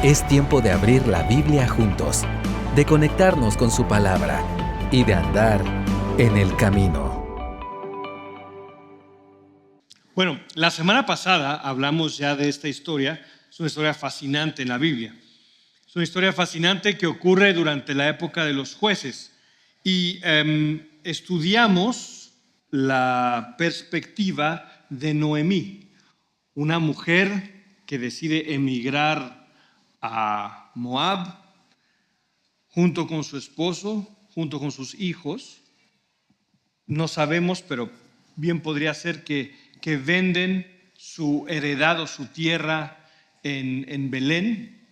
Es tiempo de abrir la Biblia juntos, de conectarnos con su palabra y de andar en el camino. Bueno, la semana pasada hablamos ya de esta historia. Es una historia fascinante en la Biblia. Es una historia fascinante que ocurre durante la época de los jueces. Y estudiamos la perspectiva de Noemí, una mujer que decide emigrar a Moab junto con su esposo, junto con sus hijos. No sabemos, pero bien podría ser que venden su heredad o su tierra en Belén.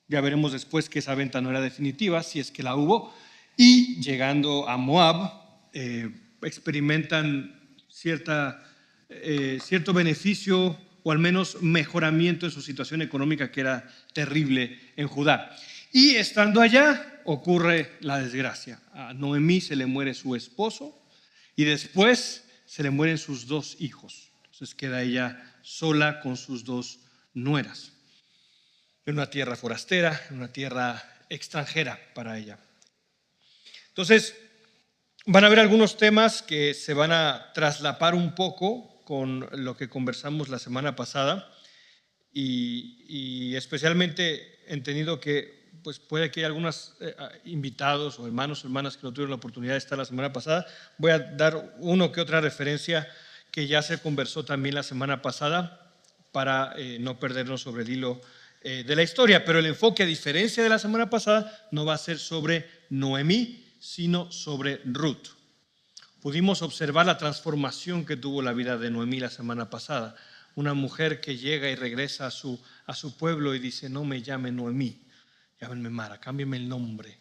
Ya veremos después que esa venta no era definitiva, si es que la hubo. Y llegando a Moab, experimentan cierto beneficio o al menos mejoramiento en su situación económica, que era terrible en Judá. Y estando allá ocurre la desgracia. A Noemí se le muere su esposo y después se le mueren sus dos hijos. Entonces queda ella sola con sus dos nueras, en una tierra forastera, en una tierra extranjera para ella. Entonces van a haber algunos temas que se van a traslapar un poco con lo que conversamos la semana pasada y especialmente entendido que pues puede que haya algunos invitados o hermanas que no tuvieron la oportunidad de estar la semana pasada. Voy a dar uno que otra referencia que ya se conversó también la semana pasada para no perdernos sobre el hilo de la historia. Pero el enfoque, a diferencia de la semana pasada, no va a ser sobre Noemí, sino sobre Ruth. Pudimos observar la transformación que tuvo la vida de Noemí la semana pasada. Una mujer que llega y regresa a su pueblo y dice: no me llame Noemí, llámenme Mara, cámbienme el nombre.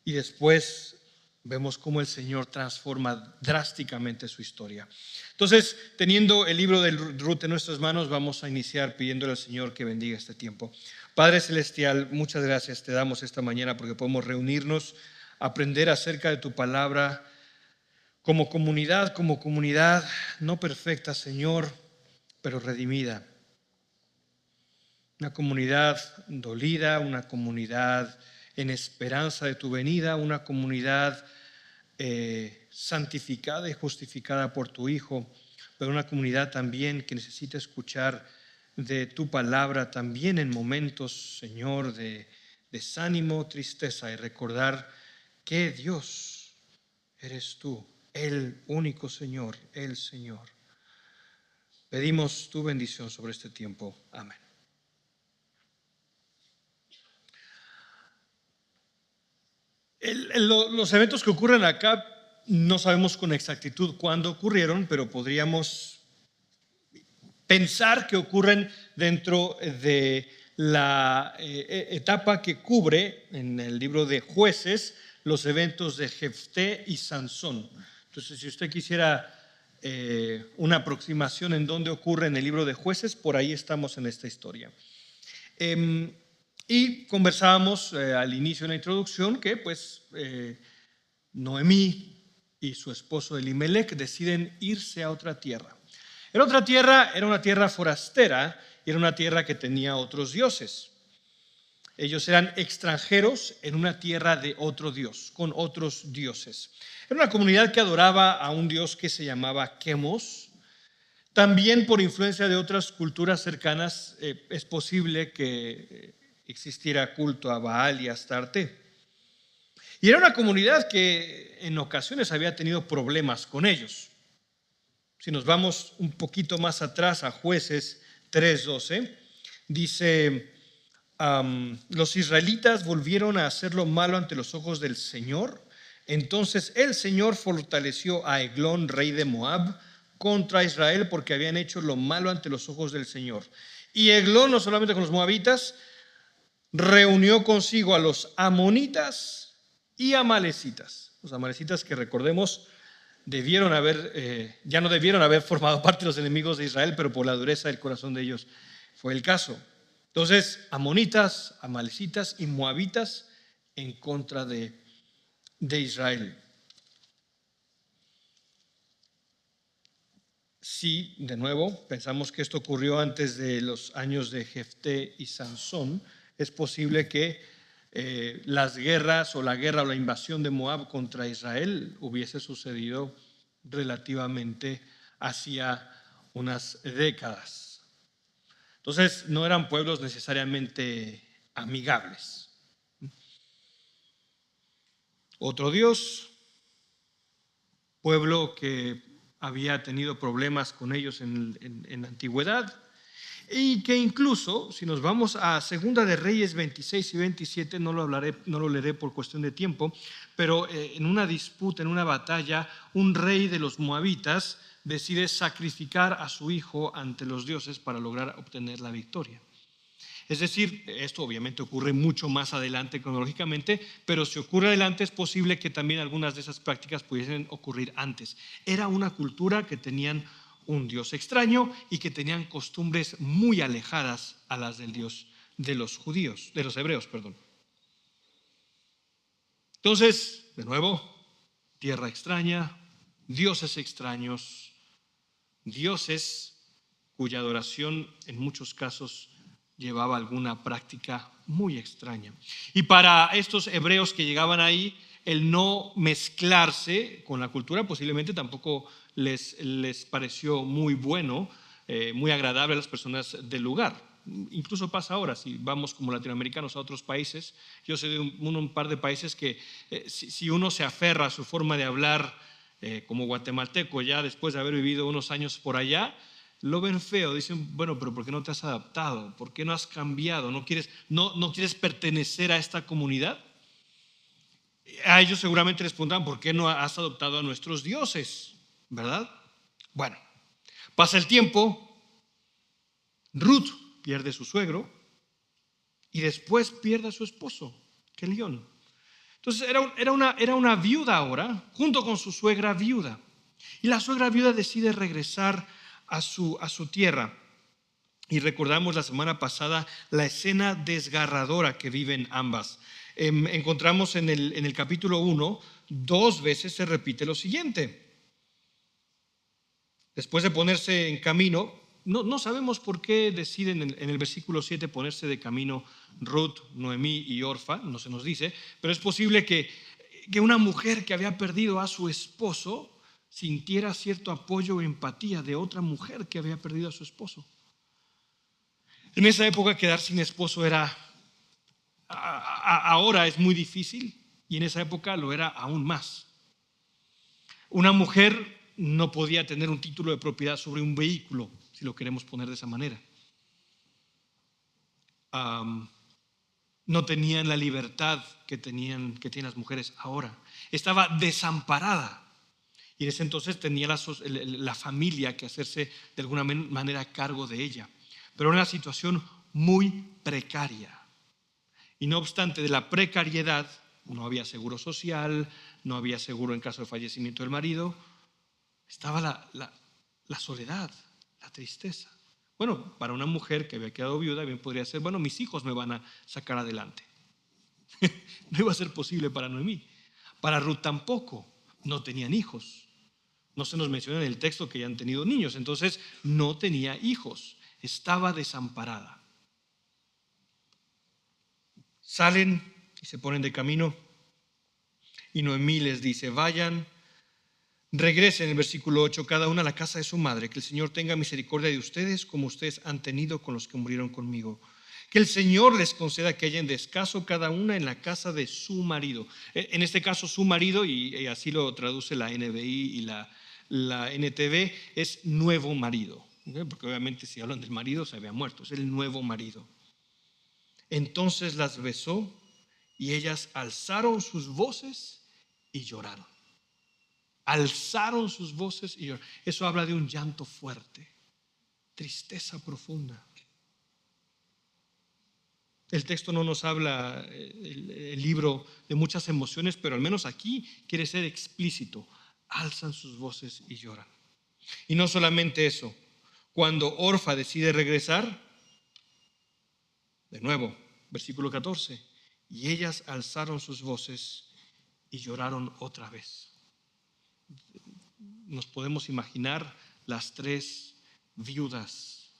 Y después vemos cómo el Señor transforma drásticamente su historia. Entonces, teniendo el libro de Ruth en nuestras manos, vamos a iniciar pidiéndole al Señor que bendiga este tiempo. Padre Celestial, muchas gracias te damos esta mañana porque podemos reunirnos, aprender acerca de tu palabra como comunidad no perfecta, Señor, pero redimida. Una comunidad dolida, una comunidad en esperanza de tu venida, una comunidad santificada y justificada por tu Hijo, pero una comunidad también que necesita escuchar de tu palabra también en momentos, Señor, de desánimo, tristeza, y recordar que Dios eres tú, el único Señor, el Señor. Pedimos tu bendición sobre este tiempo. Amén. Los eventos que ocurren acá no sabemos con exactitud cuándo ocurrieron, pero podríamos pensar que ocurren dentro de la etapa que cubre en el libro de Jueces los eventos de Jefté y Sansón. Entonces, si usted quisiera una aproximación en dónde ocurre en el libro de Jueces, por ahí estamos en esta historia. Y conversábamos al inicio de la introducción que pues Noemí y su esposo Elimelech deciden irse a otra tierra. Era una tierra forastera y era una tierra que tenía otros dioses. Ellos eran extranjeros en una tierra de otro dios, con otros dioses. Era una comunidad que adoraba a un dios que se llamaba Quemos. También por influencia de otras culturas cercanas es posible que existiera culto a Baal y a Astarte. Y era una comunidad que en ocasiones había tenido problemas con ellos. Si nos vamos un poquito más atrás a Jueces 3:12, dice: los israelitas volvieron a hacer lo malo ante los ojos del Señor. Entonces el Señor fortaleció a Eglón, rey de Moab, contra Israel porque habían hecho lo malo ante los ojos del Señor. Y Eglón, no solamente con los moabitas, reunió consigo a los amonitas y amalecitas. Los amalecitas, que recordemos, ya no debieron haber formado parte de los enemigos de Israel, pero por la dureza del corazón de ellos fue el caso. Entonces, amonitas, amalecitas y moabitas en contra de Israel. Sí, de nuevo, pensamos que esto ocurrió antes de los años de Jefté y Sansón. es posible que las guerras o la guerra o la invasión de Moab contra Israel hubiese sucedido relativamente hacia unas décadas. Entonces no eran pueblos necesariamente amigables. Otro Dios, pueblo que había tenido problemas con ellos en la antigüedad, y que incluso, si nos vamos a Segunda de Reyes 26 y 27, no lo leeré por cuestión de tiempo, pero en una disputa, en una batalla, un rey de los moabitas decide sacrificar a su hijo ante los dioses para lograr obtener la victoria. Es decir, esto obviamente ocurre mucho más adelante cronológicamente, pero si ocurre adelante es posible que también algunas de esas prácticas pudiesen ocurrir antes. Era una cultura que tenían un Dios extraño y que tenían costumbres muy alejadas a las del Dios de los judíos, de los hebreos, perdón. Entonces, de nuevo, tierra extraña, dioses extraños, dioses cuya adoración en muchos casos llevaba alguna práctica muy extraña. Y para estos hebreos que llegaban ahí, el no mezclarse con la cultura posiblemente tampoco les pareció muy bueno, muy agradable a las personas del lugar. Incluso pasa ahora, si vamos como latinoamericanos a otros países. Yo sé de un par de países que si uno se aferra a su forma de hablar como guatemalteco, ya después de haber vivido unos años por allá, lo ven feo, dicen, bueno, pero ¿por qué no te has adaptado? ¿Por qué no has cambiado? ¿No quieres pertenecer a esta comunidad? A ellos seguramente les preguntan, ¿por qué no has adoptado a nuestros dioses? ¿Verdad? Bueno, pasa el tiempo, Ruth pierde a su suegro y después pierde a su esposo, Kelión. Entonces era una viuda ahora, junto con su suegra viuda. Y la suegra viuda decide regresar a su tierra. Y recordamos la semana pasada la escena desgarradora que viven ambas. Encontramos en el capítulo 1, 2 veces se repite lo siguiente. Después de ponerse en camino, no sabemos por qué deciden en el versículo 7 ponerse de camino Ruth, Noemí y Orfa, no se nos dice, pero es posible que una mujer que había perdido a su esposo sintiera cierto apoyo o empatía de otra mujer que había perdido a su esposo. En esa época quedar sin esposo ahora es muy difícil y en esa época lo era aún más. Una mujer no podía tener un título de propiedad sobre un vehículo, si lo queremos poner de esa manera. No tenían la libertad que tienen las mujeres ahora. Estaba desamparada. Y en ese entonces tenía la familia que hacerse de alguna manera cargo de ella. Pero era una situación muy precaria. Y no obstante de la precariedad, no había seguro social, no había seguro en caso de fallecimiento del marido, estaba la soledad, la tristeza. Bueno, para una mujer que había quedado viuda, bien podría ser, bueno, mis hijos me van a sacar adelante. No iba a ser posible para Noemí. Para Ruth tampoco, no tenían hijos. No se nos menciona en el texto que hayan tenido niños, entonces no tenía hijos, estaba desamparada. Salen y se ponen de camino y Noemí les dice, vayan, regresen, en el versículo 8, cada una a la casa de su madre, que el Señor tenga misericordia de ustedes como ustedes han tenido con los que murieron conmigo. Que el Señor les conceda que hayan descanso cada una en la casa de su marido. En este caso su marido, y así lo traduce la NBI y la NTV, es nuevo marido, ¿okay? Porque obviamente si hablan del marido se había muerto, es el nuevo marido. Entonces las besó y ellas alzaron sus voces y lloraron. Alzaron sus voces y lloraron. Eso habla de un llanto fuerte, tristeza profunda. El texto no nos habla, el libro, de muchas emociones, pero al menos aquí quiere ser explícito. Alzan sus voces y lloran. Y no solamente eso, cuando Orfa decide regresar, de nuevo, versículo 14, y ellas alzaron sus voces y lloraron otra vez. Nos podemos imaginar las 3 viudas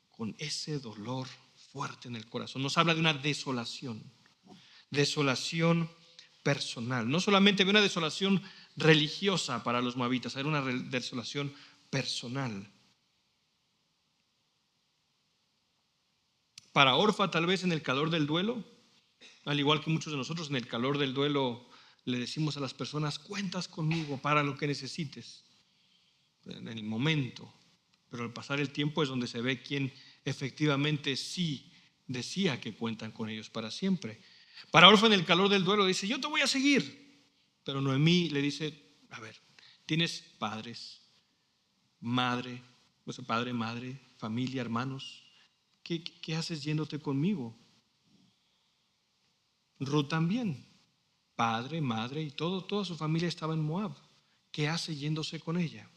con ese dolor fuerte en el corazón. Nos habla de una desolación personal. No solamente había una desolación religiosa para los moabitas, era una desolación personal. Para Orfa, tal vez en el calor del duelo, al igual que muchos de nosotros en el calor del duelo le decimos a las personas: cuentas conmigo para lo que necesites en el momento, pero al pasar el tiempo es donde se ve quién efectivamente sí decía que cuentan con ellos para siempre. Para Orfa, en el calor del duelo, dice: yo te voy a seguir, pero Noemí le dice: a ver, tienes padres, madre, padre, madre, familia, hermanos. ¿Qué haces yéndote conmigo? Ruth también, padre, madre y toda su familia estaba en Moab. ¿Qué hace yéndose con ella?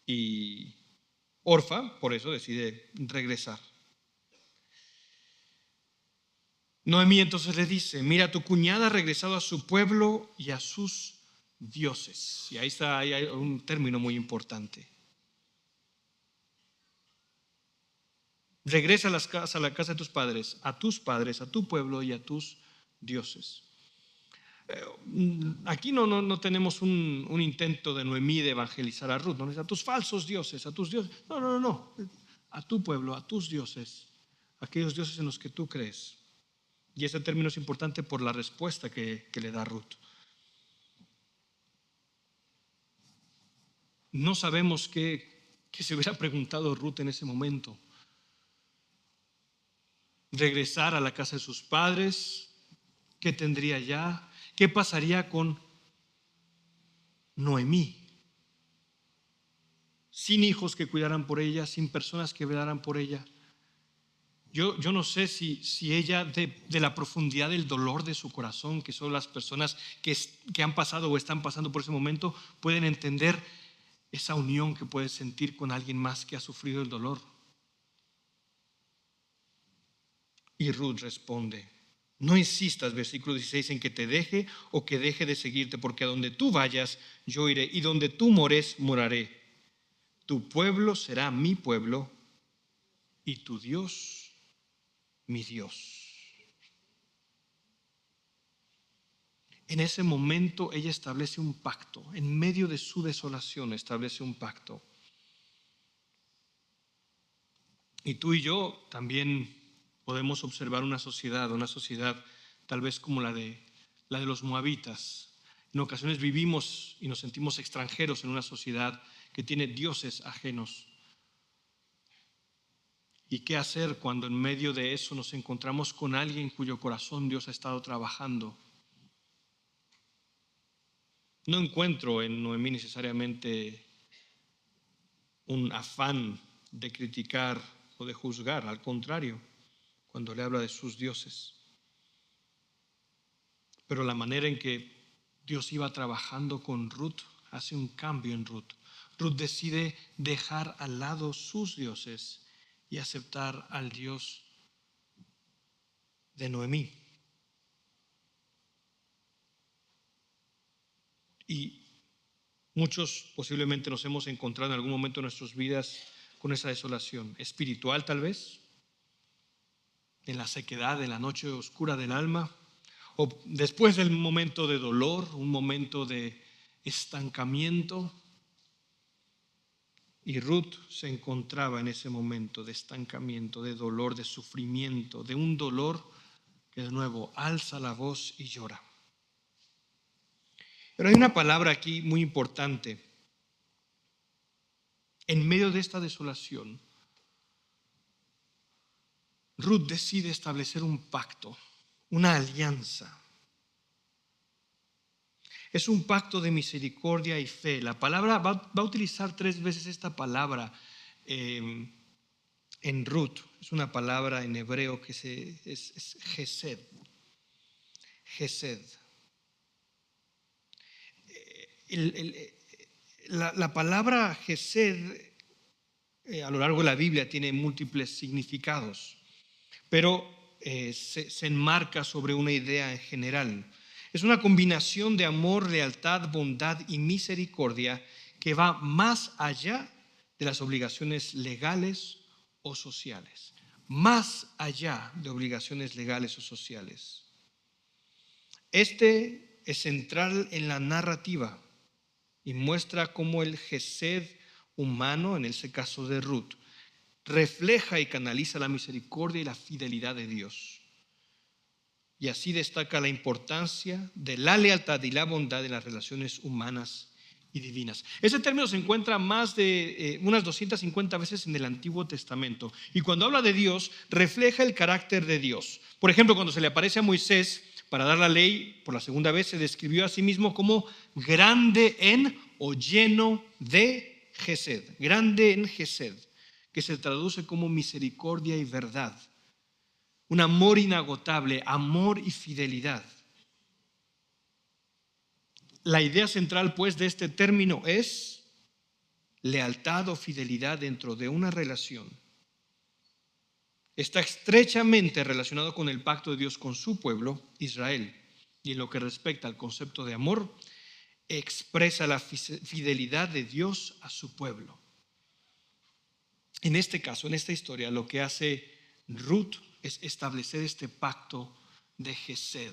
Y Orfa, por eso, decide regresar. Noemí entonces le dice: mira, tu cuñada ha regresado a su pueblo y a sus dioses. Y ahí hay un término muy importante. Regresa a la casa de tus padres, a tu pueblo y a tus dioses. Aquí no tenemos un intento de Noemí de evangelizar a Ruth. No es a tus falsos dioses, a tus dioses. No. A tu pueblo, a tus dioses, aquellos dioses en los que tú crees. Y ese término es importante por la respuesta que le da Ruth. No sabemos qué se hubiera preguntado Ruth en ese momento. Regresar a la casa de sus padres, ¿qué tendría ya? ¿Qué pasaría con Noemí? Sin hijos que cuidaran por ella, sin personas que velaran por ella. Yo no sé si ella, de la profundidad del dolor de su corazón, que son las personas que han pasado o están pasando por ese momento, pueden entender esa unión que puedes sentir con alguien más que ha sufrido el dolor. Y Ruth responde: no insistas, versículo 16, en que te deje o que deje de seguirte, porque a donde tú vayas, yo iré, y donde tú mores, moraré. Tu pueblo será mi pueblo, y tu Dios, mi Dios. En ese momento ella establece un pacto. En medio de su desolación establece un pacto. Y tú y yo también podemos observar una sociedad tal vez como la de los moabitas. En ocasiones vivimos y nos sentimos extranjeros en una sociedad que tiene dioses ajenos. ¿Y qué hacer cuando en medio de eso nos encontramos con alguien cuyo corazón Dios ha estado trabajando? No encuentro en Noemí necesariamente un afán de criticar o de juzgar, al contrario, cuando le habla de sus dioses. Pero la manera en que Dios iba trabajando con Ruth hace un cambio en Ruth. Ruth decide dejar al lado sus dioses y aceptar al Dios de Noemí. Y muchos posiblemente nos hemos encontrado en algún momento de nuestras vidas con esa desolación espiritual, tal vez, en la sequedad, en la noche oscura del alma, o después del momento de dolor, un momento de estancamiento. Y Ruth se encontraba en ese momento de estancamiento, de dolor, de sufrimiento, de un dolor que de nuevo alza la voz y llora. Pero hay una palabra aquí muy importante. En medio de esta desolación, Ruth decide establecer un pacto, una alianza. Es un pacto de misericordia y fe. La palabra va a utilizar 3 veces esta palabra en Ruth. Es una palabra en hebreo que es Gesed. Gesed. La palabra Gesed a lo largo de la Biblia tiene múltiples significados, pero se enmarca sobre una idea en general. Es una combinación de amor, lealtad, bondad y misericordia que va más allá de las obligaciones legales o sociales. Más allá de obligaciones legales o sociales. Este es central en la narrativa y muestra cómo el gesed humano, en ese caso de Ruth, refleja y canaliza la misericordia y la fidelidad de Dios. Y así destaca la importancia de la lealtad y la bondad en las relaciones humanas y divinas. Ese término se encuentra más de unas 250 veces en el Antiguo Testamento. Y cuando habla de Dios, refleja el carácter de Dios. Por ejemplo, cuando se le aparece a Moisés para dar la ley, por la segunda vez se describió a sí mismo como grande en o lleno de gesed. Grande en gesed, que se traduce como misericordia y verdad. Un amor inagotable, amor y fidelidad. La idea central, pues, de este término es lealtad o fidelidad dentro de una relación. Está estrechamente relacionado con el pacto de Dios con su pueblo, Israel. Y en lo que respecta al concepto de amor, expresa la fidelidad de Dios a su pueblo. En este caso, en esta historia, lo que hace Ruth es establecer este pacto de gesed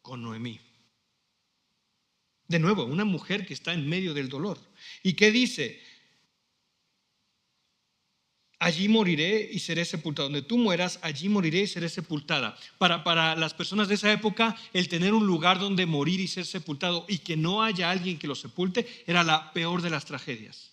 con Noemí. De nuevo, una mujer que está en medio del dolor. ¿Y qué dice? Allí moriré y seré sepultada. Donde tú mueras, allí moriré y seré sepultada. Para las personas de esa época, el tener un lugar donde morir y ser sepultado y que no haya alguien que lo sepulte era la peor de las tragedias.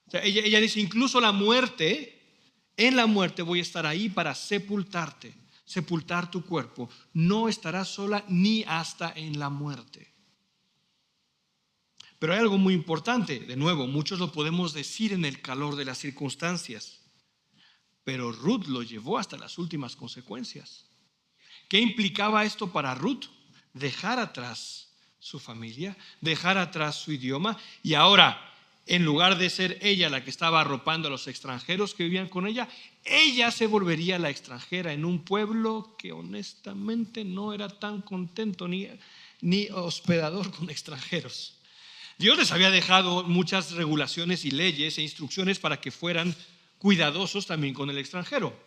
O sea, ella dice, incluso la muerte, en la muerte voy a estar ahí para sepultarte, sepultar tu cuerpo. No estarás sola ni hasta en la muerte. Pero hay algo muy importante, de nuevo, muchos lo podemos decir en el calor de las circunstancias, pero Ruth lo llevó hasta las últimas consecuencias. ¿Qué implicaba esto para Ruth? Dejar atrás su familia, dejar atrás su idioma, y ahora, en lugar de ser ella la que estaba arropando a los extranjeros que vivían con ella, ella se volvería la extranjera en un pueblo que honestamente no era tan contento ni hospedador con extranjeros. Dios les había dejado muchas regulaciones y leyes e instrucciones para que fueran cuidadosos también con el extranjero.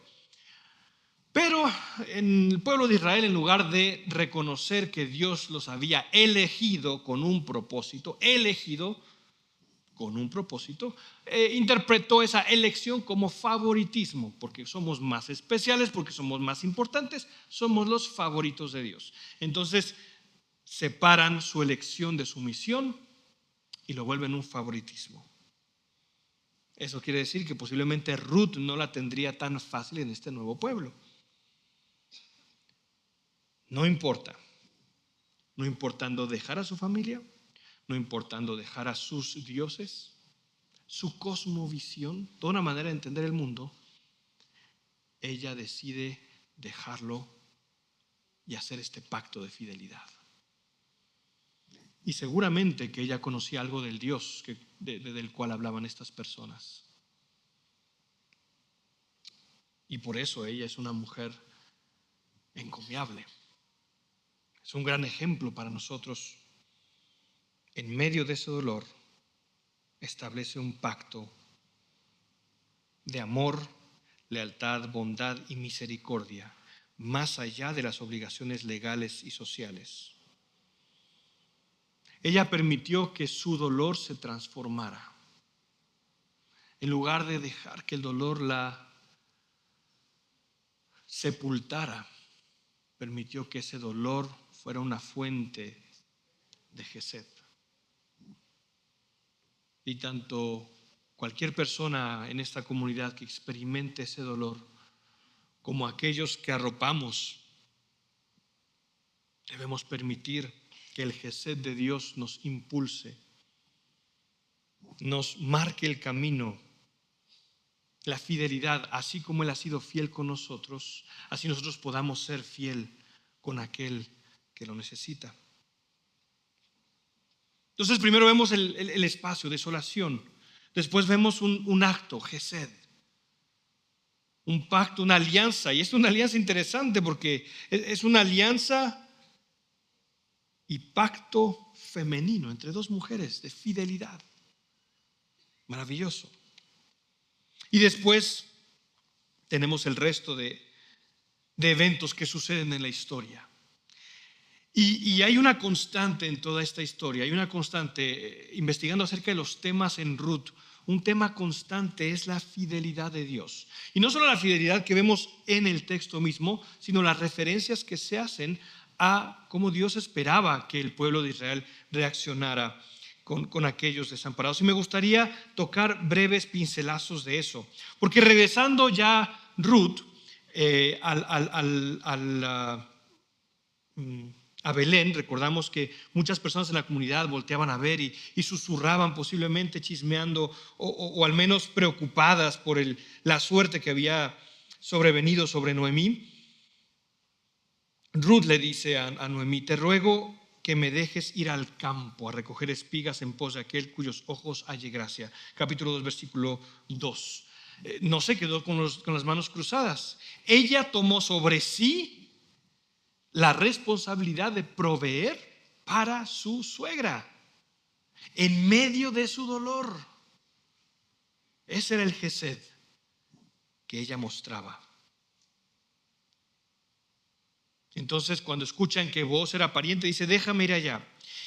Pero en el pueblo de Israel, en lugar de reconocer que Dios los había elegido con un propósito, interpretó esa elección como favoritismo, porque somos más especiales, porque somos más importantes, somos los favoritos de Dios. Entonces separan su elección de su misión y lo vuelven un favoritismo. Eso quiere decir que posiblemente Ruth no la tendría tan fácil en este nuevo pueblo. No importando dejar a su familia, no importando dejar a sus dioses, su cosmovisión, toda una manera de entender el mundo, ella decide dejarlo y hacer este pacto de fidelidad. Y seguramente que ella conocía algo del Dios del cual hablaban estas personas. Y por eso ella es una mujer encomiable. Es un gran ejemplo para nosotros. En medio de ese dolor, establece un pacto de amor, lealtad, bondad y misericordia, más allá de las obligaciones legales y sociales. Ella permitió que su dolor se transformara. En lugar de dejar que el dolor la sepultara, permitió que ese dolor fuera una fuente de gesed. Y tanto cualquier persona en esta comunidad que experimente ese dolor, como aquellos que arropamos, debemos permitir que el gesed de Dios nos impulse, nos marque el camino, la fidelidad, así como Él ha sido fiel con nosotros, así nosotros podamos ser fiel con aquel que lo necesita. Entonces primero vemos el espacio, desolación. Después vemos un acto, gesed. Un pacto, una alianza. Y es una alianza interesante porque es una alianza y pacto femenino entre dos mujeres de fidelidad. Maravilloso. Y después tenemos el resto de eventos que suceden en la historia. Y hay una constante en toda esta historia, hay una constante investigando acerca de los temas en Ruth. Un tema constante es la fidelidad de Dios. Y no solo la fidelidad que vemos en el texto mismo, sino las referencias que se hacen a cómo Dios esperaba que el pueblo de Israel reaccionara con aquellos desamparados. Y me gustaría tocar breves pincelazos de eso. Porque regresando ya Ruth a Belén, recordamos que muchas personas en la comunidad volteaban a ver y susurraban, posiblemente chismeando o al menos preocupadas por la suerte que había sobrevenido sobre Noemí. Ruth le dice a Noemí: te ruego que me dejes ir al campo a recoger espigas en pos de aquel cuyos ojos halle gracia. Capítulo 2, versículo 2. No se quedó con las manos cruzadas. Ella tomó sobre sí la responsabilidad de proveer para su suegra en medio de su dolor. Ese era el gesed que ella mostraba. Entonces, cuando escuchan que Booz era pariente, dice: déjame ir allá.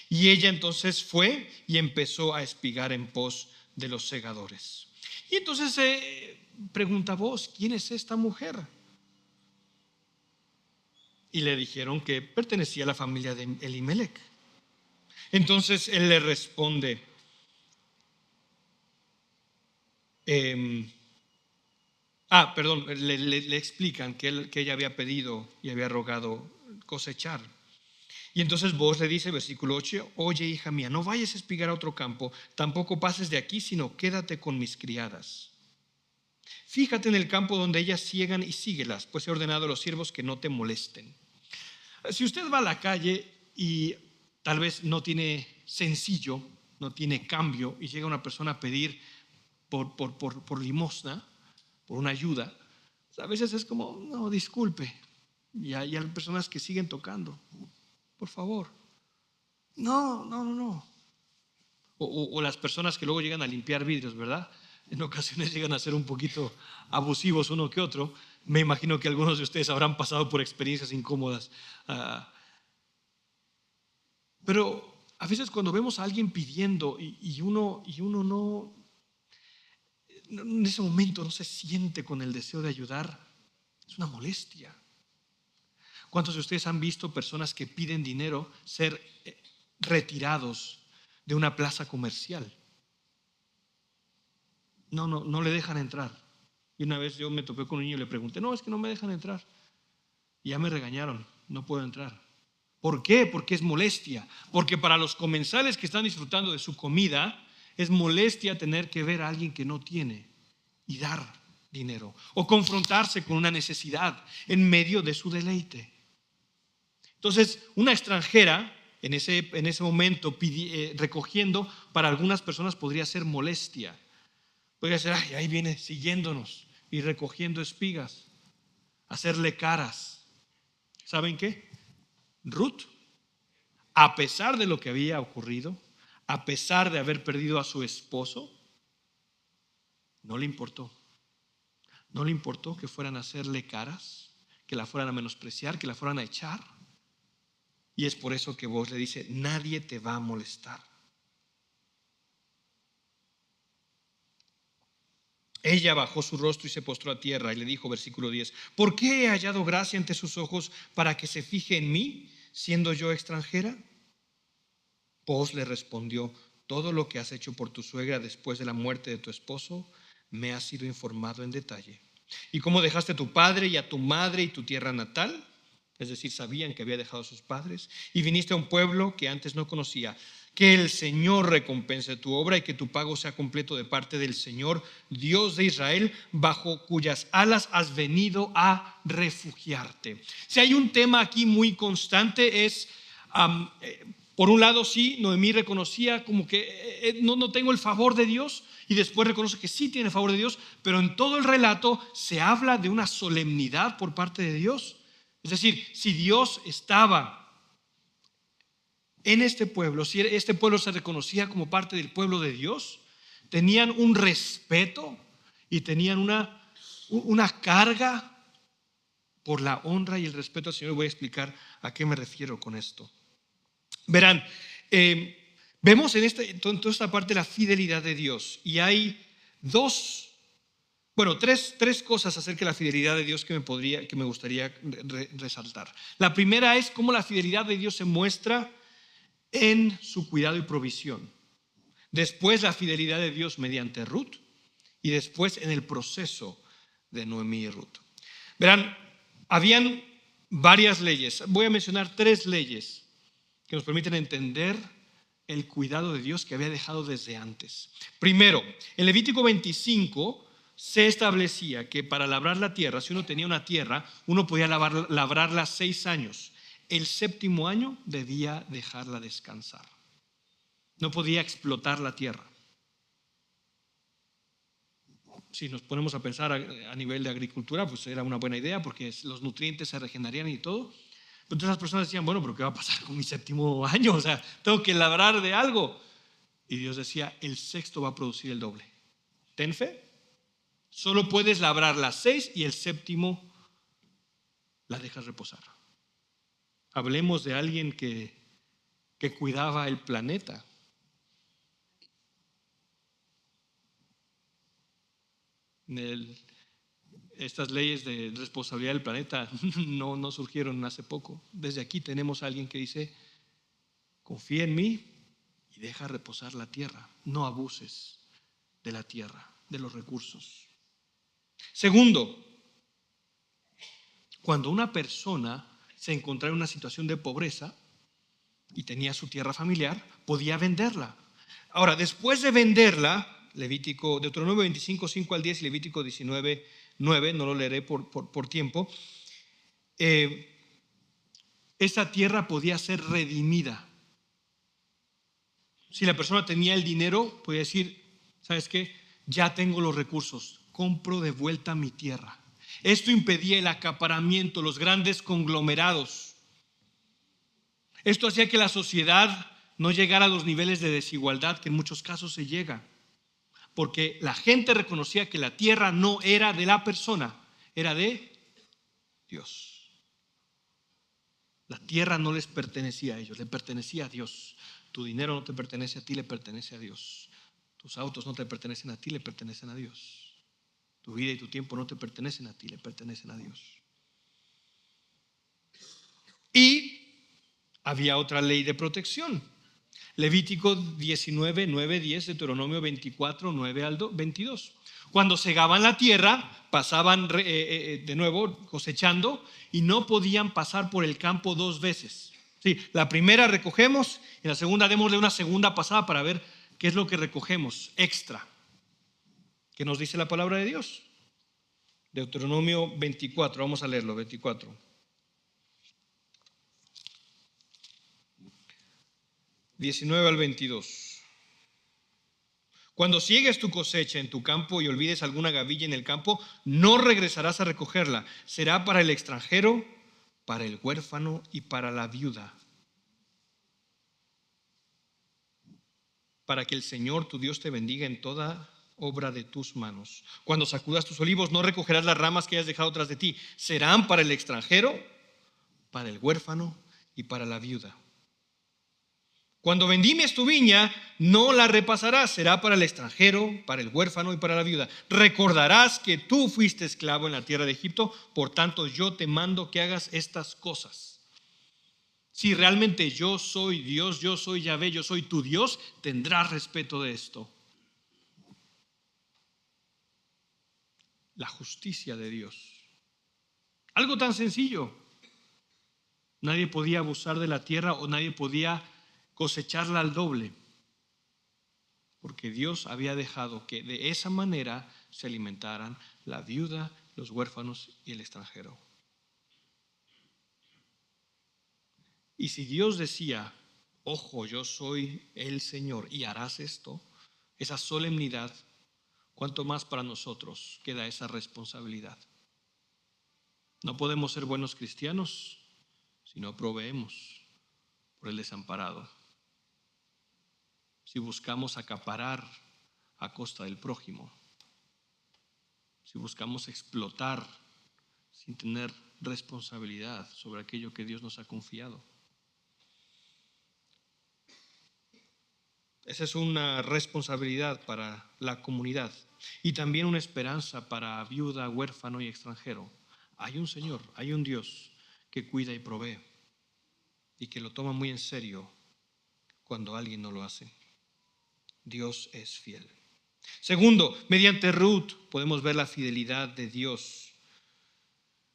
Y ella entonces fue y empezó a espigar en pos de los segadores. Y entonces pregunta Booz: ¿quién es esta mujer? Y le dijeron que pertenecía a la familia de Elimelec. Entonces él le responde: le explican que ella había pedido y había rogado cosechar. Y entonces Booz le dice, versículo 8: oye, hija mía, no vayas a espigar a otro campo, tampoco pases de aquí, sino quédate con mis criadas. Fíjate en el campo donde ellas siegan y síguelas, pues he ordenado a los siervos que no te molesten. Si usted va a la calle y tal vez no tiene sencillo, no tiene cambio, y llega una persona a pedir por limosna, por una ayuda, a veces es como: no, disculpe. Y hay personas que siguen tocando: por favor. No. O las personas que luego llegan a limpiar vidrios, ¿verdad? En ocasiones llegan a ser un poquito abusivos uno que otro. Me imagino que algunos de ustedes habrán pasado por experiencias incómodas. Pero a veces cuando vemos a alguien pidiendo y uno no, en ese momento no se siente con el deseo de ayudar, es una molestia. ¿Cuántos de ustedes han visto personas que piden dinero ser retirados de una plaza comercial? No le dejan entrar. Y una vez yo me topé con un niño y le pregunté: no, es que no me dejan entrar. Y ya me regañaron: no puedo entrar. ¿Por qué? Porque es molestia. Porque para los comensales que están disfrutando de su comida, es molestia tener que ver a alguien que no tiene y dar dinero, o confrontarse con una necesidad en medio de su deleite. Entonces, una extranjera en ese momento recogiendo, para algunas personas podría ser molestia. Podría ser: ay, ahí viene siguiéndonos y recogiendo espigas, hacerle caras. ¿Saben qué? Ruth, a pesar de lo que había ocurrido, a pesar de haber perdido a su esposo, no le importó. No le importó que fueran a hacerle caras, que la fueran a menospreciar, que la fueran a echar. Y es por eso que Booz le dice: nadie te va a molestar. Ella bajó su rostro y se postró a tierra y le dijo, versículo 10: ¿por qué he hallado gracia ante sus ojos para que se fije en mí, siendo yo extranjera? Booz le respondió: todo lo que has hecho por tu suegra después de la muerte de tu esposo me ha sido informado en detalle. Y cómo dejaste a tu padre y a tu madre y tu tierra natal, es decir, sabían que había dejado a sus padres, y viniste a un pueblo que antes no conocía. Que el Señor recompense tu obra y que tu pago sea completo de parte del Señor, Dios de Israel, bajo cuyas alas has venido a refugiarte. Si hay un tema aquí muy constante es, por un lado sí, Noemí reconocía como que no tengo el favor de Dios, y después reconoce que sí tiene el favor de Dios, pero en todo el relato se habla de una solemnidad por parte de Dios. Es decir, si Dios estaba en este pueblo, si este pueblo se reconocía como parte del pueblo de Dios, tenían un respeto y tenían una carga por la honra y el respeto al Señor. Voy a explicar a qué me refiero con esto. Verán, vemos en toda esta parte la fidelidad de Dios, y hay tres cosas acerca de la fidelidad de Dios que me gustaría resaltar. La primera es cómo la fidelidad de Dios se muestra en su cuidado y provisión. Después, la fidelidad de Dios mediante Ruth, y después en el proceso de Noemí y Ruth. Verán, habían varias leyes. Voy a mencionar 3 leyes que nos permiten entender el cuidado de Dios que había dejado desde antes. Primero, en Levítico 25 se establecía que para labrar la tierra, si uno tenía una tierra, uno podía labrarla 6 años. El 7º año debía dejarla descansar. No podía explotar la tierra. Si nos ponemos a pensar a nivel de agricultura, pues era una buena idea porque los nutrientes se regenerarían y todo. Pero entonces las personas decían, bueno, pero ¿qué va a pasar con mi 7º año? O sea, tengo que labrar de algo. Y Dios decía, el 6º va a producir el doble. Ten fe. Solo puedes labrar las 6 y el 7º la dejas reposar. Hablemos de alguien que cuidaba el planeta. Estas leyes de responsabilidad del planeta no surgieron hace poco. Desde aquí tenemos a alguien que dice, confía en mí y deja reposar la tierra. No abuses de la tierra, de los recursos. Segundo, cuando una persona se encontraba en una situación de pobreza y tenía su tierra familiar, podía venderla. Ahora, después de venderla, Deuteronomio 25, 5 al 10 y Levítico 19, 9, no lo leeré por tiempo, esa tierra podía ser redimida. Si la persona tenía el dinero, podía decir, ¿sabes qué? Ya tengo los recursos, compro de vuelta mi tierra. Esto impedía el acaparamiento, los grandes conglomerados. Esto hacía que la sociedad no llegara a los niveles de desigualdad que en muchos casos se llega, porque la gente reconocía que la tierra no era de la persona, era de Dios. La tierra no les pertenecía a ellos, le pertenecía a Dios. Tu dinero no te pertenece a ti, le pertenece a Dios. Tus autos no te pertenecen a ti, le pertenecen a Dios. Tu vida y tu tiempo no te pertenecen a ti, le pertenecen a Dios. Y había otra ley de protección. Levítico 19, 9, 10, Deuteronomio 24, 9 al 22. Cuando segaban la tierra, pasaban de nuevo cosechando y no podían pasar por el campo 2 veces. Sí, la primera recogemos y la segunda démosle una segunda pasada para ver qué es lo que recogemos extra. ¿Qué nos dice la palabra de Dios? Deuteronomio 24, vamos a leerlo, 24. 19 al 22. Cuando ciegues tu cosecha en tu campo y olvides alguna gavilla en el campo, no regresarás a recogerla. Será para el extranjero, para el huérfano y para la viuda. Para que el Señor tu Dios te bendiga en toda obra de tus manos. Cuando sacudas tus olivos, no recogerás las ramas que hayas dejado tras de ti. Serán para el extranjero, para el huérfano y para la viuda. Cuando vendimes tu viña, no la repasarás. Será para el extranjero, para el huérfano y para la viuda. Recordarás que tú fuiste esclavo en la tierra de Egipto, por tanto yo te mando que hagas estas cosas. Si realmente yo soy Dios, yo soy Yahvé, yo soy tu Dios, tendrás respeto de esto. La justicia de Dios. Algo tan sencillo. Nadie podía abusar de la tierra o nadie podía cosecharla al doble, porque Dios había dejado que de esa manera se alimentaran la viuda, los huérfanos y el extranjero. Y si Dios decía, ojo, yo soy el Señor y harás esto, esa solemnidad, ¿cuánto más para nosotros queda esa responsabilidad? No podemos ser buenos cristianos si no proveemos. por el desamparado, si buscamos acaparar a costa del prójimo, si buscamos explotar sin tener responsabilidad sobre aquello que Dios nos ha confiado. Esa es una responsabilidad para la comunidad y también una esperanza para viuda, huérfano y extranjero. Hay un Señor, hay un Dios que cuida y provee y que lo toma muy en serio cuando alguien no lo hace. Dios es fiel. Segundo, mediante Ruth podemos ver la fidelidad de Dios.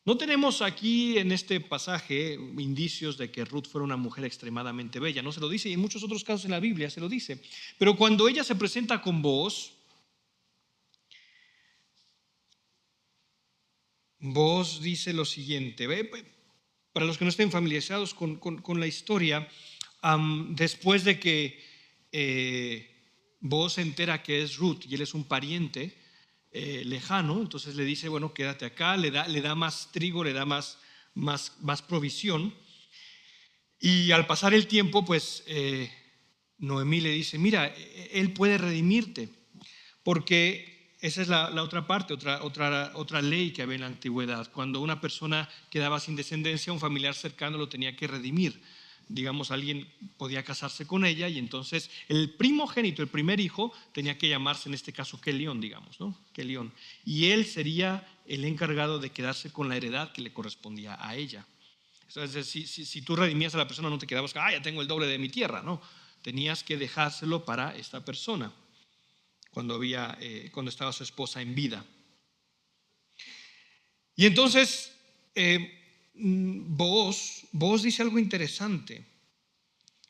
No tenemos aquí en este pasaje indicios de que Ruth fuera una mujer extremadamente bella, no se lo dice, y en muchos otros casos en la Biblia se lo dice. Pero cuando ella se presenta con Booz dice lo siguiente, para los que no estén familiarizados con la historia, después de que Booz se entera que es Ruth y él es un pariente lejano, entonces le dice, bueno, quédate acá, le da más trigo, le da más provisión. Y al pasar el tiempo, pues Noemí le dice, mira, él puede redimirte, porque esa es la otra parte, otra ley que había en la antigüedad. Cuando una persona quedaba sin descendencia, un familiar cercano lo tenía que redimir. Digamos, alguien podía casarse con ella y entonces el primogénito, el primer hijo, tenía que llamarse en este caso Kelión, digamos, ¿no? Kelión. Y él sería el encargado de quedarse con la heredad que le correspondía a ella. Entonces, si tú redimías a la persona, no te quedabas, ya tengo el doble de mi tierra, no. Tenías que dejárselo para esta persona cuando estaba su esposa en vida. Y entonces Booz dice algo interesante.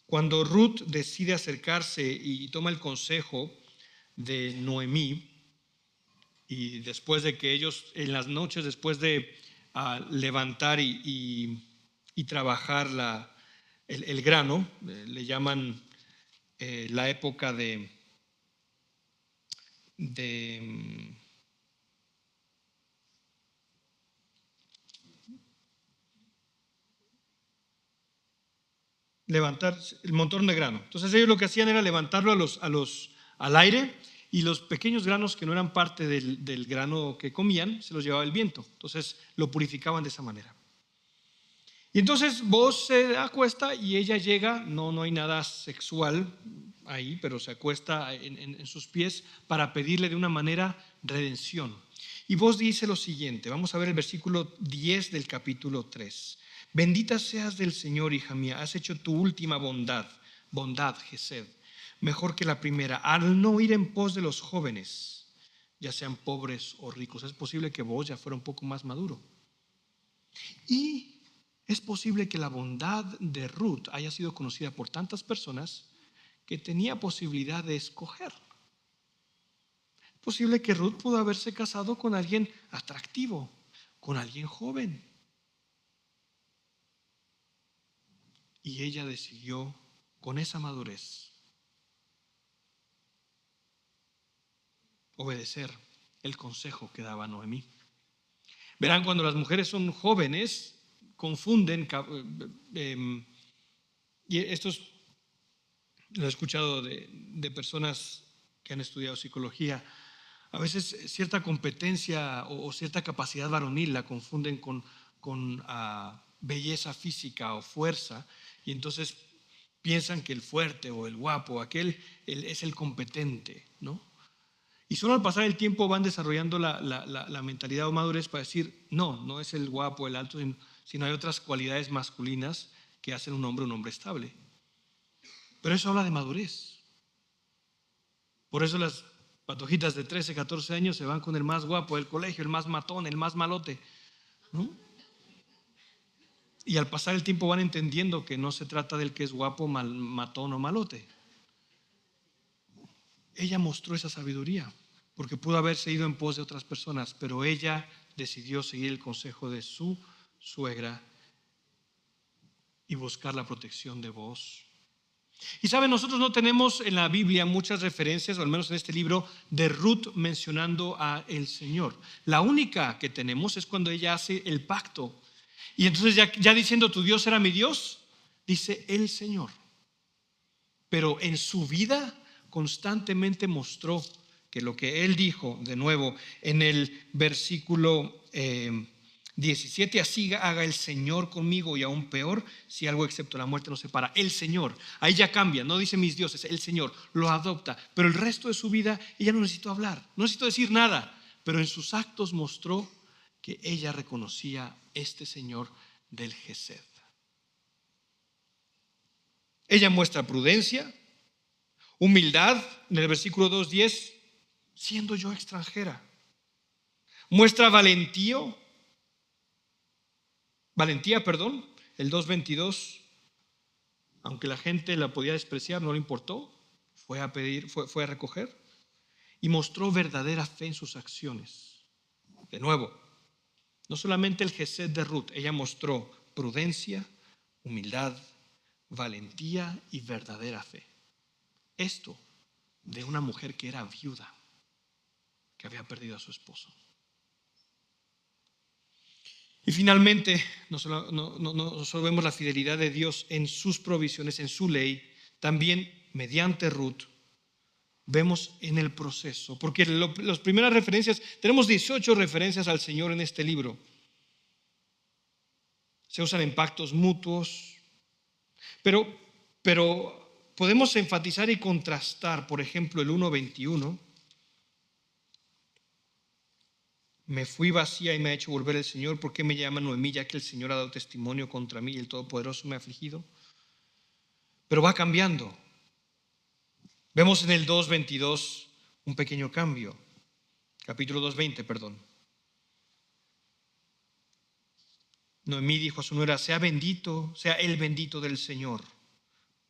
Cuando Ruth decide acercarse y toma el consejo de Noemí, y después de que ellos en las noches, después de levantar y trabajar el grano, le llaman la época de levantar el montón de grano. Entonces ellos lo que hacían era levantarlo al aire, y los pequeños granos que no eran parte del grano que comían se los llevaba el viento. Entonces lo purificaban de esa manera. Y entonces Booz se acuesta y ella llega, no hay nada sexual ahí, pero se acuesta en sus pies para pedirle de una manera redención. Y Booz dice lo siguiente, vamos a ver el versículo 10 del capítulo 3. Bendita seas del Señor, hija mía, has hecho tu última bondad, Gesed, mejor que la primera, al no ir en pos de los jóvenes, ya sean pobres o ricos. Es posible que Booz ya fuera un poco más maduro. Y es posible que la bondad de Ruth haya sido conocida por tantas personas que tenía posibilidad de escoger. Es posible que Ruth pudo haberse casado con alguien atractivo, con alguien joven. Y ella decidió, con esa madurez, obedecer el consejo que daba Noemí. Verán, cuando las mujeres son jóvenes, confunden, y esto lo he escuchado de personas que han estudiado psicología, a veces cierta competencia o cierta capacidad varonil la confunden con belleza física o fuerza, y entonces piensan que el fuerte o el guapo, aquel es el competente, ¿no? Y solo al pasar el tiempo van desarrollando la mentalidad o madurez para decir, no es el guapo, el alto, sino hay otras cualidades masculinas que hacen un hombre estable. Pero eso habla de madurez. Por eso las patojitas de 13, 14 años se van con el más guapo del colegio, el más matón, el más malote, ¿no? Y al pasar el tiempo van entendiendo que no se trata del que es guapo, matón o malote. Ella mostró esa sabiduría porque pudo haberse ido en pos de otras personas, pero ella decidió seguir el consejo de su suegra y buscar la protección de Booz. Y saben, nosotros no tenemos en la Biblia muchas referencias, o al menos en este libro, de Ruth mencionando a el Señor. La única que tenemos es cuando ella hace el pacto. Y entonces ya diciendo, tu Dios era mi Dios, dice el Señor. Pero en su vida constantemente mostró que lo que él dijo, de nuevo, en el versículo 17, así haga el Señor conmigo, y aún peor, si algo excepto la muerte nos separa. El Señor, ahí ya cambia, no dice mis dioses, el Señor lo adopta. Pero el resto de su vida ella no necesitó hablar, no necesitó decir nada, pero en sus actos mostró que ella reconocía este Señor del Gesed. Ella muestra prudencia, humildad, en el versículo 2:10, siendo yo extranjera. Muestra valentía, el 2:22, aunque la gente la podía despreciar, no le importó, fue a pedir, fue a recoger, y mostró verdadera fe en sus acciones. De nuevo, no solamente el Gesed de Ruth, ella mostró prudencia, humildad, valentía y verdadera fe. Esto de una mujer que era viuda, que había perdido a su esposo. Y finalmente, no solo vemos la fidelidad de Dios en sus provisiones, en su ley, también mediante Ruth, vemos en el proceso, porque las primeras referencias, tenemos 18 referencias al Señor en este libro. Se usan en pactos mutuos, pero podemos enfatizar y contrastar, por ejemplo, el 1:21. Me fui vacía y me ha hecho volver el Señor. ¿Por qué me llama Noemí, ya que el Señor ha dado testimonio contra mí y el Todopoderoso me ha afligido? Pero va cambiando. Vemos en el 2:22 un pequeño cambio. Capítulo 2:20, perdón. Noemí dijo a su nuera: sea el bendito del Señor,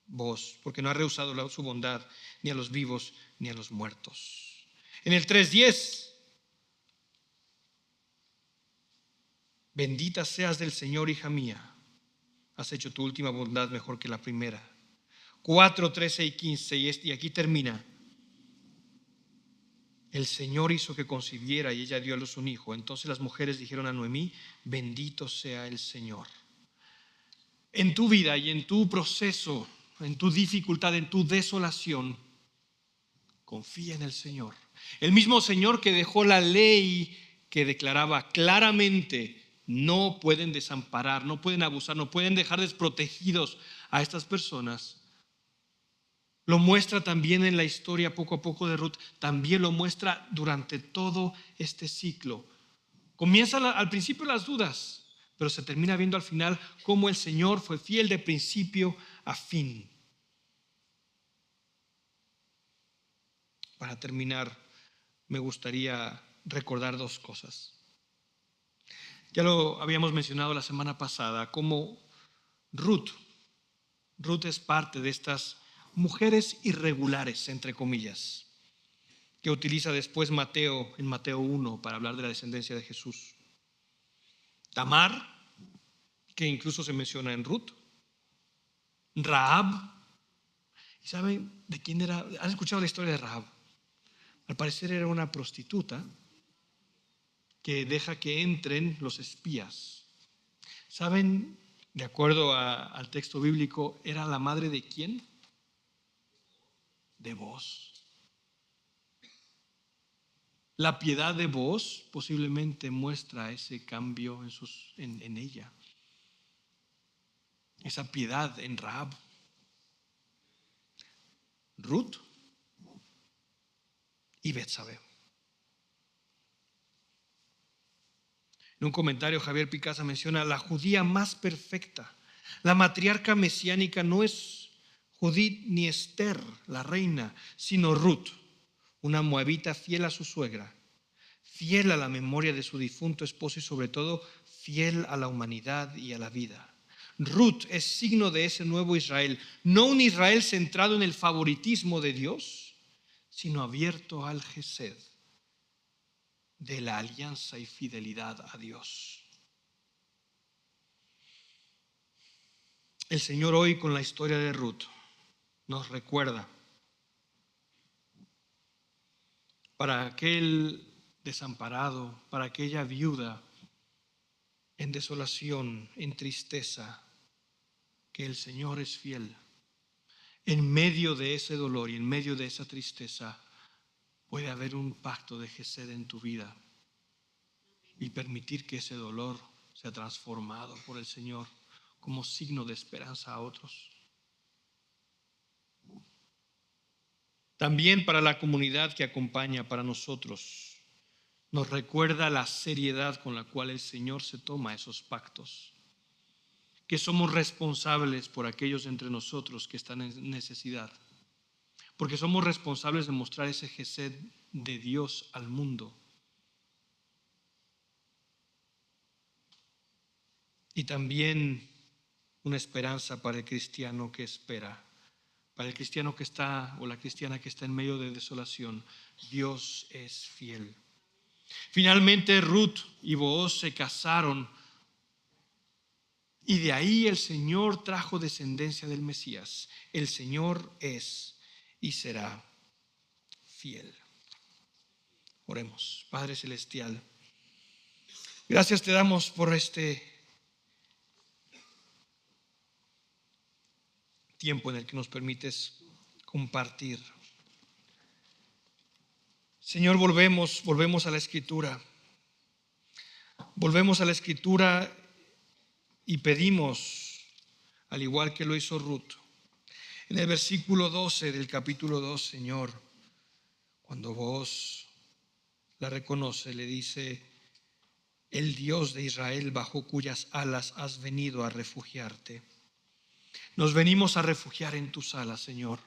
vos, porque no ha rehusado su bondad ni a los vivos ni a los muertos. En el 3:10, bendita seas del Señor, hija mía, has hecho tu última bondad mejor que la primera. 4:13 y 15, y aquí termina. El Señor hizo que concibiera y ella dio a luz un hijo. Entonces las mujeres dijeron a Noemí: bendito sea el Señor. En tu vida y en tu proceso, en tu dificultad, en tu desolación, confía en el Señor. El mismo Señor que dejó la ley que declaraba claramente: no pueden desamparar, no pueden abusar, no pueden dejar desprotegidos a estas personas. Lo muestra también en la historia poco a poco de Ruth, también lo muestra durante todo este ciclo. Comienzan al principio las dudas, pero se termina viendo al final cómo el Señor fue fiel de principio a fin. Para terminar, me gustaría recordar dos cosas. Ya lo habíamos mencionado la semana pasada, cómo Ruth es parte de estas mujeres irregulares, entre comillas, que utiliza después Mateo en Mateo 1 para hablar de la descendencia de Jesús. Tamar, que incluso se menciona en Ruth. Rahab. ¿Y saben de quién era? ¿Han escuchado la historia de Rahab? Al parecer era una prostituta que deja que entren los espías. ¿Saben? De acuerdo al texto bíblico, ¿era la madre de quién? De Booz. La piedad de Booz posiblemente muestra ese cambio en ella. Esa piedad en Rahab. Ruth y Betsabé. En un comentario, Javier Picasa menciona: la judía más perfecta, la matriarca mesiánica, no es Judith ni Esther, la reina, sino Ruth, una moabita fiel a su suegra, fiel a la memoria de su difunto esposo y sobre todo fiel a la humanidad y a la vida. Ruth es signo de ese nuevo Israel, no un Israel centrado en el favoritismo de Dios, sino abierto al Gesed de la alianza y fidelidad a Dios. El Señor hoy, con la historia de Ruth, nos recuerda: para aquel desamparado, para aquella viuda en desolación, en tristeza, que el Señor es fiel. En medio de ese dolor y en medio de esa tristeza puede haber un pacto de Gesed en tu vida y permitir que ese dolor sea transformado por el Señor como signo de esperanza a otros. También para la comunidad que acompaña, para nosotros, nos recuerda la seriedad con la cual el Señor se toma esos pactos, que somos responsables por aquellos entre nosotros que están en necesidad, porque somos responsables de mostrar ese Gesed de Dios al mundo. Y también una esperanza para el cristiano que espera, para el cristiano que está o la cristiana que está en medio de desolación. Dios es fiel. Finalmente Ruth y Booz se casaron y de ahí el Señor trajo descendencia del Mesías. El Señor es y será fiel. Oremos. Padre Celestial, gracias te damos por este tiempo en el que nos permites compartir. Señor, volvemos a la Escritura. Volvemos a la Escritura y pedimos, al igual que lo hizo Ruth, en el versículo 12 del capítulo 2, Señor, cuando vos la reconoce, le dice: el Dios de Israel bajo cuyas alas has venido a refugiarte. Nos venimos a refugiar en tus alas, Señor.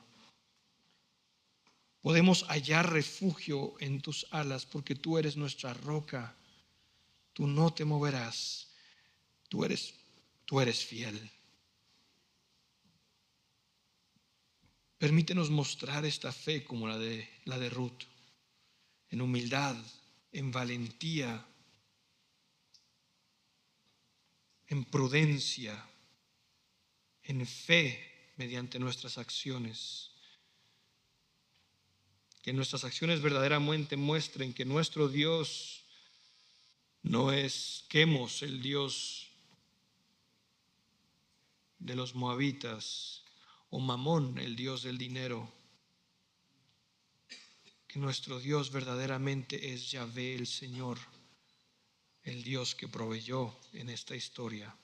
Podemos hallar refugio en tus alas porque tú eres nuestra roca. Tú no te moverás. Tú eres fiel. Permítenos mostrar esta fe como la de Ruth, en humildad, en valentía, en prudencia, en fe mediante nuestras acciones. Que nuestras acciones verdaderamente muestren que nuestro Dios no es Quemos, el Dios de los moabitas, o Mamón, el Dios del dinero. Que nuestro Dios verdaderamente es Yahvé, el Señor, el Dios que proveyó en esta historia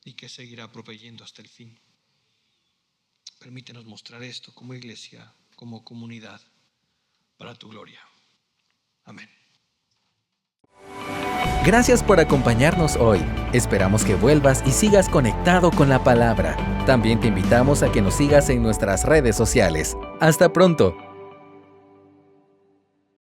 y que seguirá proveyendo hasta el fin. Permítenos mostrar esto como iglesia, como comunidad, para tu gloria. Amén. Gracias por acompañarnos hoy. Esperamos que vuelvas y sigas conectado con la palabra. También te invitamos a que nos sigas en nuestras redes sociales. Hasta pronto.